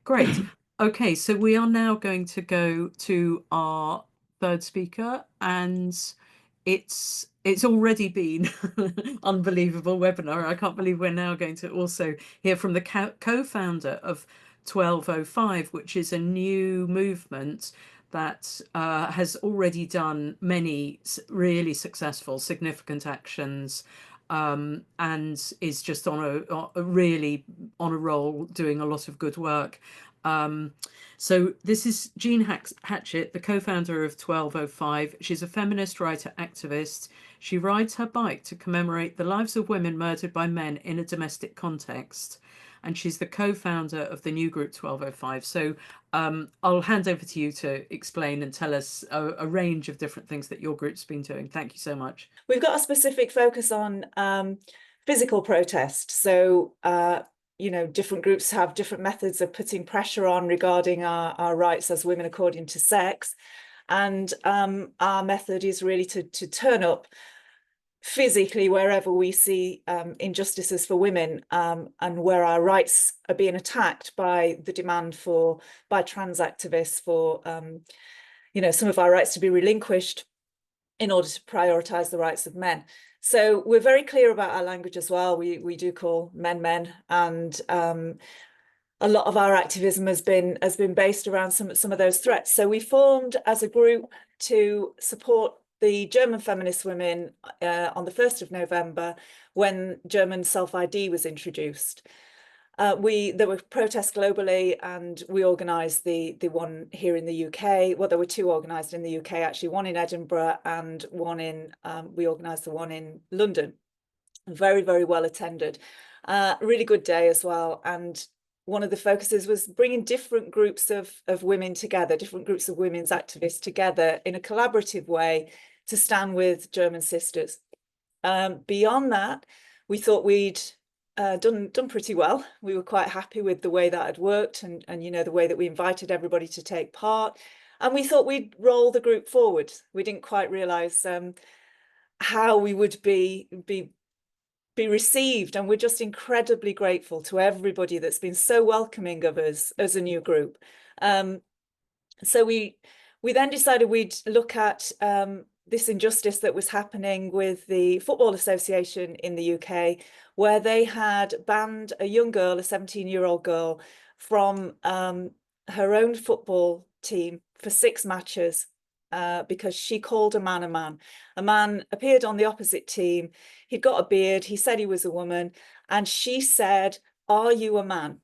Great. Okay, so we are now going to go to our third speaker, and it's already been unbelievable webinar. I can't believe we're now going to also hear from the co-founder of 1205, which is a new movement that has already done many really successful, significant actions, and is just really on a roll, doing a lot of good work. Um, so this is Jean Hatchet, the co-founder of 1205. She's a feminist writer activist. She rides her bike to commemorate the lives of women murdered by men in a domestic context. And she's the co-founder of the new group 1205. So I'll hand over to you to explain and tell us a range of different things that your group's been doing. Thank you so much. We've got a specific focus on physical protest. So, different groups have different methods of putting pressure on regarding our rights as women according to sex. And our method is really to turn up physically wherever we see injustices for women, and where our rights are being attacked by the demand by trans activists for some of our rights to be relinquished in order to prioritise the rights of men. So we're very clear about our language as well. We do call men men, and a lot of our activism has been based around some of those threats. So we formed as a group to support the German feminist women on the 1st of November, when German self-ID was introduced. There were protests globally, and we organised the one here in the UK. Well, there were two organised in the UK actually, one in Edinburgh and one in we organised the one in London. Very, very well attended. Really good day as well. And one of the focuses was bringing different groups of women together, different groups of women's activists together in a collaborative way to stand with German sisters. Beyond that, we thought we'd done pretty well. We were quite happy with the way that had worked, and the way that we invited everybody to take part. And we thought we'd roll the group forward. We didn't quite realise how we would be received, and we're just incredibly grateful to everybody that's been so welcoming of us as a new group. So we then decided we'd look at this injustice that was happening with the Football Association in the UK, where they had banned a young girl, a 17-year-old girl, from her own football team for 6 matches because she called a man a man. A man appeared on the opposite team. He'd got a beard. He said he was a woman. And she said, "Are you a man?"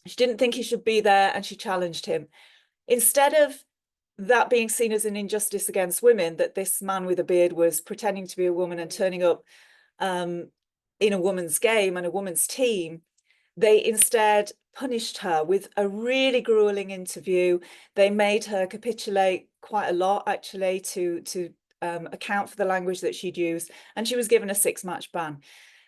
She didn't think he should be there, and she challenged him. Instead of that being seen as an injustice against women, that this man with a beard was pretending to be a woman and turning up in a woman's game and a woman's team, they instead punished her with a really grueling interview. They made her capitulate quite a lot, actually, to account for the language that she'd used, and she was given a 6-match ban.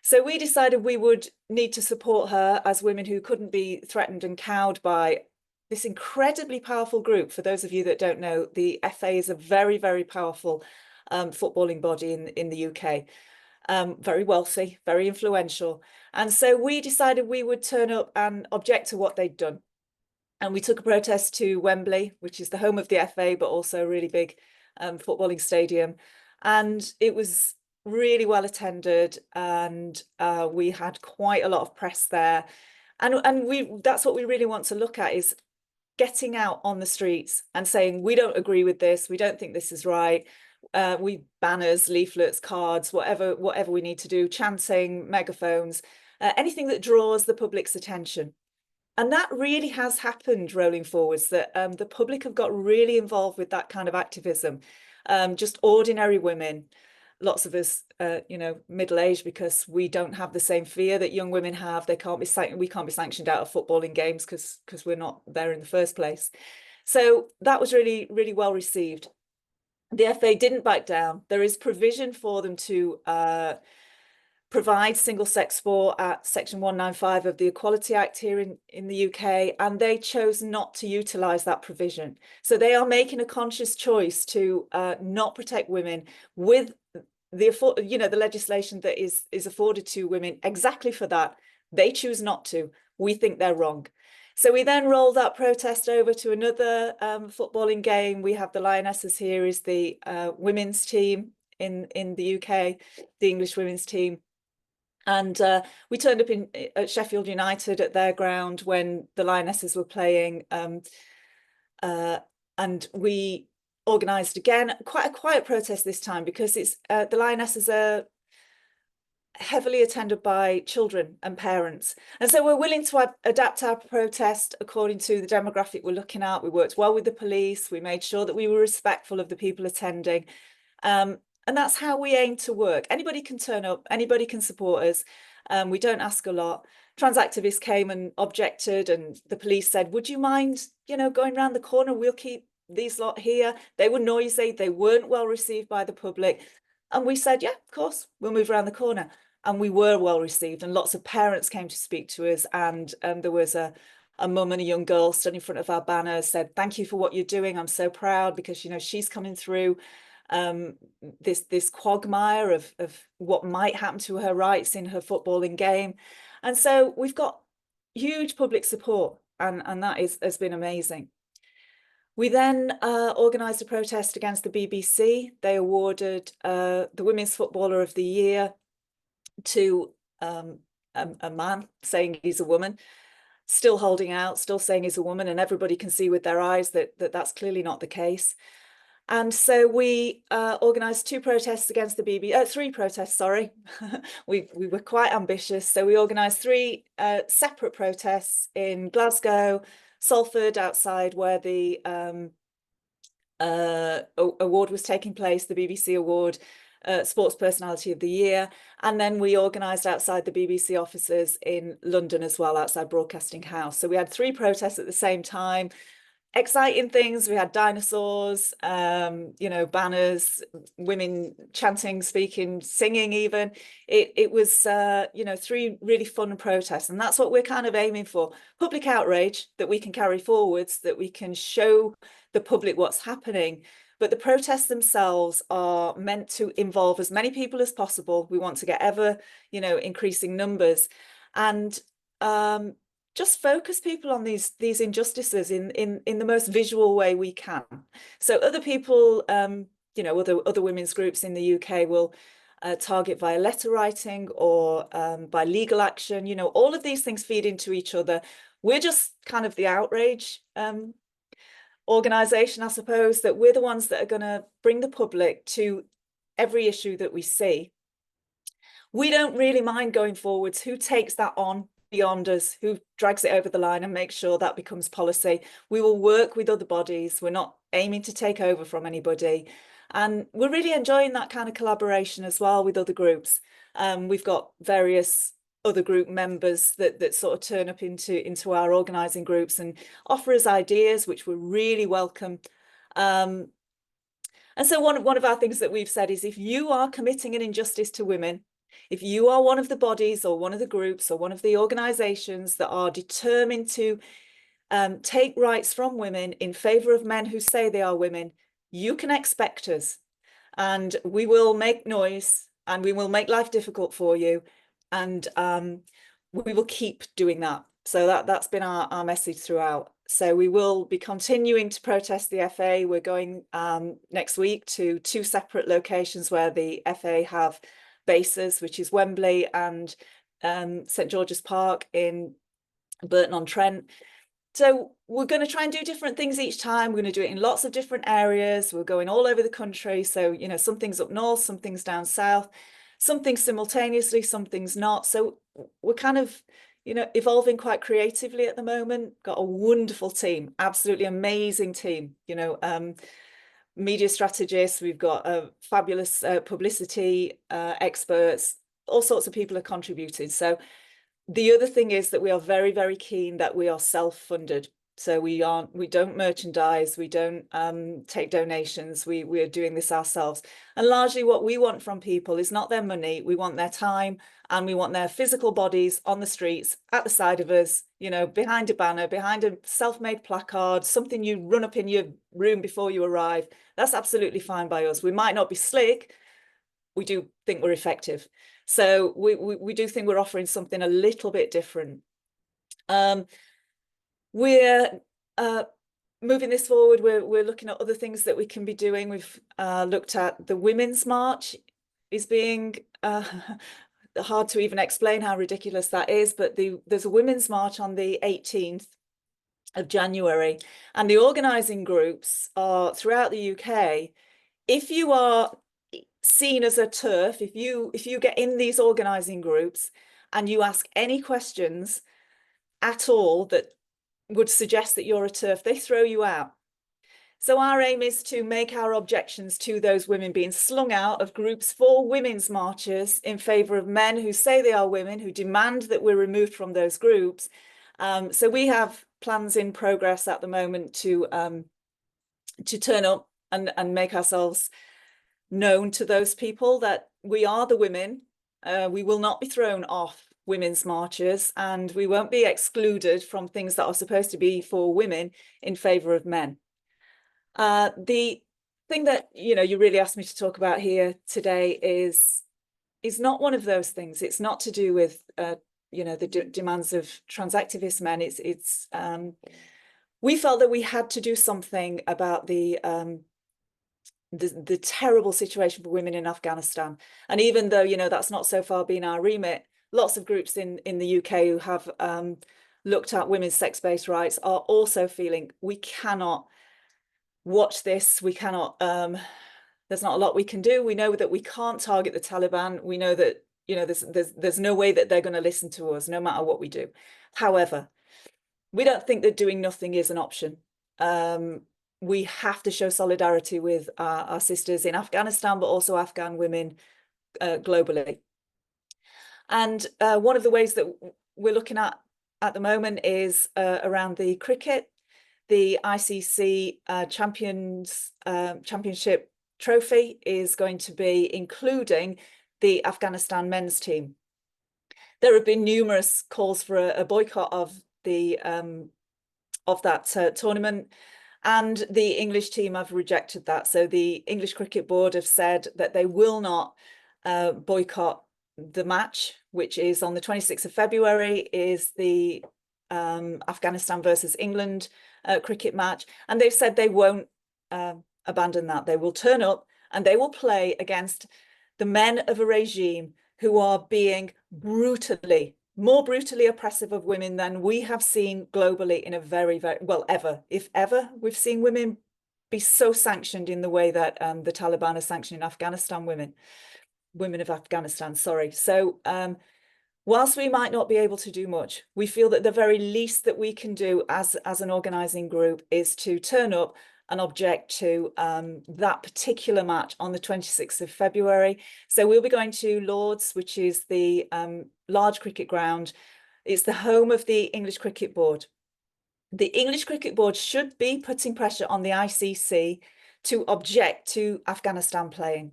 So we decided we would need to support her as women who couldn't be threatened and cowed by this incredibly powerful group. For those of you that don't know, the FA is a very, very powerful footballing body in the UK. Very wealthy, very influential. And so we decided we would turn up and object to what they'd done. And we took a protest to Wembley, which is the home of the FA, but also a really big footballing stadium. And it was really well attended, and we had quite a lot of press there. And that's what we really want to look at, is getting out on the streets and saying, we don't agree with this, we don't think this is right. We banners, leaflets, cards, whatever we need to do, chanting, megaphones, anything that draws the public's attention. And that really has happened rolling forwards, that the public have got really involved with that kind of activism. Just ordinary women, lots of us, middle-aged, because we don't have the same fear that young women have. We can't be sanctioned out of footballing games because we're not there in the first place. So that was really, really well received. The FA didn't back down. There is provision for them to provide single-sex sport at Section 195 of the Equality Act here in the UK, and they chose not to utilise that provision. So they are making a conscious choice to not protect women with the legislation that is afforded to women exactly for that. They choose not to. We think they're wrong. So we then rolled that protest over to another footballing game. We have the Lionesses here is the women's team in the UK, the English women's team. And we turned up at Sheffield United at their ground when the Lionesses were playing. And we organised again, quite a quiet protest this time, because it's the Lionesses are heavily attended by children and parents. And so we're willing to adapt our protest according to the demographic we're looking at. We worked well with the police. We made sure that we were respectful of the people attending. And that's how we aim to work. Anybody can turn up, anybody can support us. We don't ask a lot. Trans activists came and objected, and the police said, would you mind, going around the corner? We'll keep these lot here. They were noisy. They weren't well received by the public. And we said, yeah, of course, we'll move around the corner. And we were well received, and lots of parents came to speak to us. And there was a mum and a young girl stood in front of our banner, said, thank you for what you're doing. I'm so proud because, she's coming through this quagmire of what might happen to her rights in her footballing game. And so we've got huge public support, and that has been amazing. We then organised a protest against the BBC. They awarded the Women's Footballer of the Year to a man, saying he's a woman, still holding out, still saying he's a woman, and everybody can see with their eyes that that's clearly not the case. And so we organised three protests, sorry. we were quite ambitious. So we organised three separate protests in Glasgow, Salford, outside where the award was taking place, the BBC award, Sports Personality of the Year. And then we organised outside the BBC offices in London as well, outside Broadcasting House. So we had three protests at the same time. Exciting things. We had dinosaurs, banners, women chanting, speaking, singing even. It was, three really fun protests. And that's what we're kind of aiming for. Public outrage that we can carry forwards, that we can show the public what's happening. But the protests themselves are meant to involve as many people as possible. We want to get ever, increasing numbers. And just focus people on these injustices in the most visual way we can. So other people, other women's groups in the UK will target via letter writing or by legal action. All of these things feed into each other. We're just kind of the outrage organisation, I suppose, that we're the ones that are going to bring the public to every issue that we see. We don't really mind going forwards who takes that on beyond us, who drags it over the line and makes sure that becomes policy. We will work with other bodies. We're not aiming to take over from anybody. And we're really enjoying that kind of collaboration as well with other groups. We've got various other group members that sort of turn up into our organising groups and offer us ideas, which we really welcome. And so one of our things that we've said is, if you are committing an injustice to women, if you are one of the bodies or one of the groups or one of the organisations that are determined to take rights from women in favour of men who say they are women, you can expect us, and we will make noise and we will make life difficult for you, and we will keep doing that. So that's been our message throughout. So we will be continuing to protest the FA. We're going next week to two separate locations where the FA have bases, which is Wembley and St George's Park in Burton-on-Trent. So we're going to try and do different things each time. We're going to do it in lots of different areas. We're going all over the country. So, some things up north, some things down south, some things simultaneously, some things not. So we're kind of, evolving quite creatively at the moment. Got a wonderful team, absolutely amazing team, media strategists. We've got a fabulous publicity experts. All sorts of people are contributing. So the other thing is that we are very, very keen that we are self-funded. So we don't merchandise, we don't take donations, we are doing this ourselves. And largely what we want from people is not their money, we want their time, and we want their physical bodies on the streets, at the side of us, behind a banner, behind a self-made placard, something you run up in your room before you arrive. That's absolutely fine by us. We might not be slick, we do think we're effective. So we do think we're offering something a little bit different. We're moving this forward. We're looking at other things that we can be doing. We've looked at the Women's March is being hard to even explain how ridiculous that is, but there's a Women's March on the 18th of January, and the organising groups are throughout the UK. If you are seen as a TERF, if you get in these organising groups and you ask any questions at all that would suggest that you're a TERF, they throw you out. So our aim is to make our objections to those women being slung out of groups for women's marches in favour of men who say they are women, who demand that we're removed from those groups. So we have plans in progress at the moment to turn up and make ourselves known to those people that we are the women. We will not be thrown off women's marches, and we won't be excluded from things that are supposed to be for women in favour of men. The thing that you really asked me to talk about here today is not one of those things. It's not to do with the demands of trans activist men. It's we felt that we had to do something about the terrible situation for women in Afghanistan. And even though that's not so far been our remit, lots of groups in the UK who have looked at women's sex-based rights are also feeling we cannot watch this. We cannot, there's not a lot we can do. We know that we can't target the Taliban. We know that there's no way that they're going to listen to us no matter what we do. However, we don't think that doing nothing is an option. We have to show solidarity with our sisters in Afghanistan, but also Afghan women globally. And one of the ways that we're looking at the moment is around the cricket. The ICC Championship trophy is going to be including the Afghanistan men's team. There have been numerous calls for a boycott of that tournament, and the English team have rejected that. So the English Cricket Board have said that they will not boycott the match, which is on the 26th of February, is the Afghanistan versus England cricket match. And they've said they won't abandon that. They will turn up and they will play against the men of a regime who are being more brutally oppressive of women than we have seen globally in a very, very, well, ever. If ever we've seen women be so sanctioned in the way that the Taliban are sanctioning Afghanistan women of Afghanistan, sorry. So whilst we might not be able to do much, we feel that the very least that we can do as an organising group is to turn up and object to that particular match on the 26th of February. So we'll be going to Lords, which is the large cricket ground. It's the home of the English Cricket Board. The English Cricket Board should be putting pressure on the ICC to object to Afghanistan playing.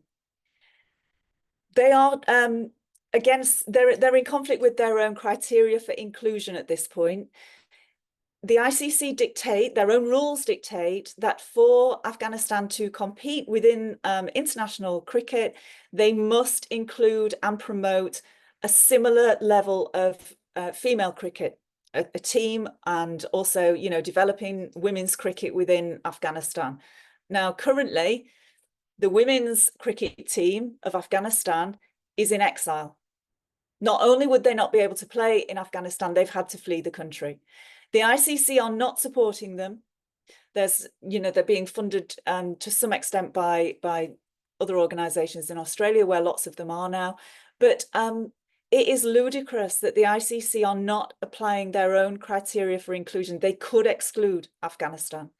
They are they're in conflict with their own criteria for inclusion at this point. The ICC dictate, their own rules dictate that for Afghanistan to compete within international cricket, they must include and promote a similar level of female cricket, a team, and also, developing women's cricket within Afghanistan. Now, currently, the women's cricket team of Afghanistan is in exile. Not only would they not be able to play in Afghanistan, they've had to flee the country. The ICC are not supporting them. They're being funded to some extent by other organisations in Australia, where lots of them are now. But it is ludicrous that the ICC are not applying their own criteria for inclusion. They could exclude Afghanistan.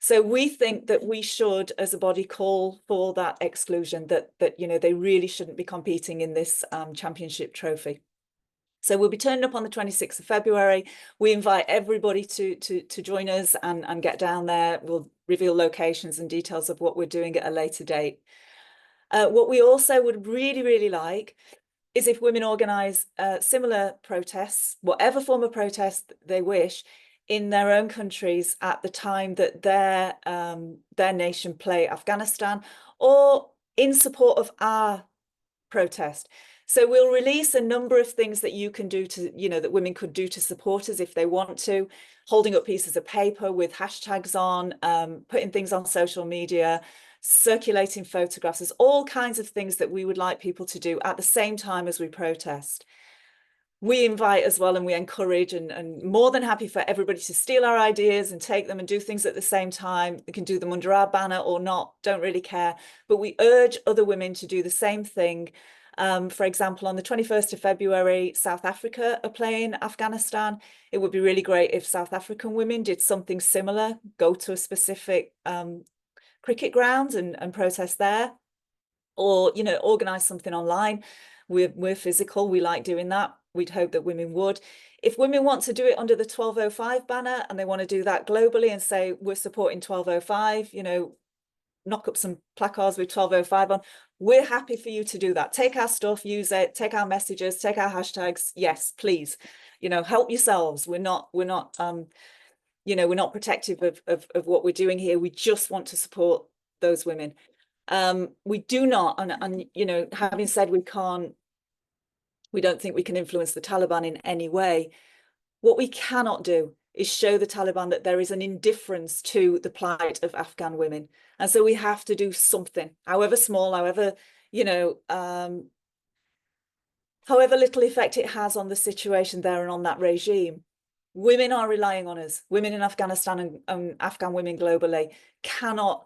So we think that we should, as a body, call for that exclusion, that they really shouldn't be competing in this championship trophy. So we'll be turning up on the 26th of February. We invite everybody to join us and get down there. We'll reveal locations and details of what we're doing at a later date. What we also would really, really like is if women organise similar protests, whatever form of protest they wish, in their own countries at the time that their nation play Afghanistan, or in support of our protest. So we'll release a number of things that you can do to, that women could do to support us if they want to, holding up pieces of paper with hashtags on, putting things on social media, circulating photographs. There's all kinds of things that we would like people to do at the same time as we protest. We invite as well, and we encourage, and more than happy for everybody to steal our ideas and take them and do things at the same time. They can do them under our banner or not, don't really care. But we urge other women to do the same thing. For example, on the 21st of February, South Africa are playing Afghanistan. It would be really great if South African women did something similar, go to a specific cricket ground and protest there, or, organize something online. We're physical, we like doing that. We'd hope that women would. If women want to do it under the 1205 banner and they want to do that globally and say, we're supporting 1205, knock up some placards with 1205 on, we're happy for you to do that. Take our stuff, use it, take our messages, take our hashtags. Yes, please, help yourselves. We're not protective of what we're doing here. We just want to support those women. We do not, and having said we don't think we can influence the Taliban in any way. What we cannot do is show the Taliban that there is an indifference to the plight of Afghan women. And so we have to do something, however small, however little effect it has on the situation there and on that regime. Women are relying on us. Women in Afghanistan and Afghan women globally cannot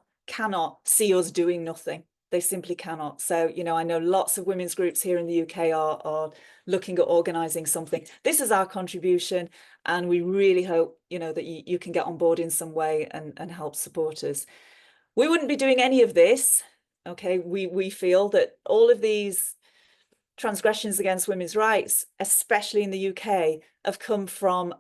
see us doing nothing. They simply cannot. So, I know lots of women's groups here in the UK are looking at organising something. This is our contribution, and we really hope, that you can get on board in some way and help support us. We wouldn't be doing any of this. Okay, we feel that all of these transgressions against women's rights, especially in the UK, have come from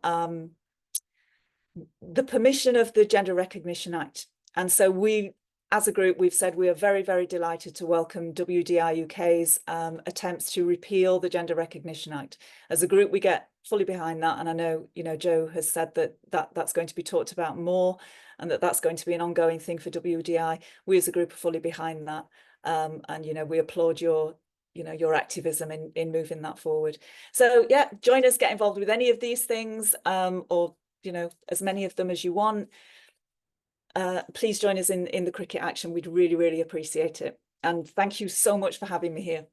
the permission of the Gender Recognition Act. And so we, as a group, we've said we are very, very delighted to welcome WDI UK's attempts to repeal the Gender Recognition Act. As a group, we get fully behind that. And I know, Joe has said that's going to be talked about more, and that's going to be an ongoing thing for WDI. We as a group are fully behind that. And, we applaud your activism in moving that forward. So yeah, join us, get involved with any of these things, or, as many of them as you want. Please join us in the cricket action. We'd really, really appreciate it. And thank you so much for having me here.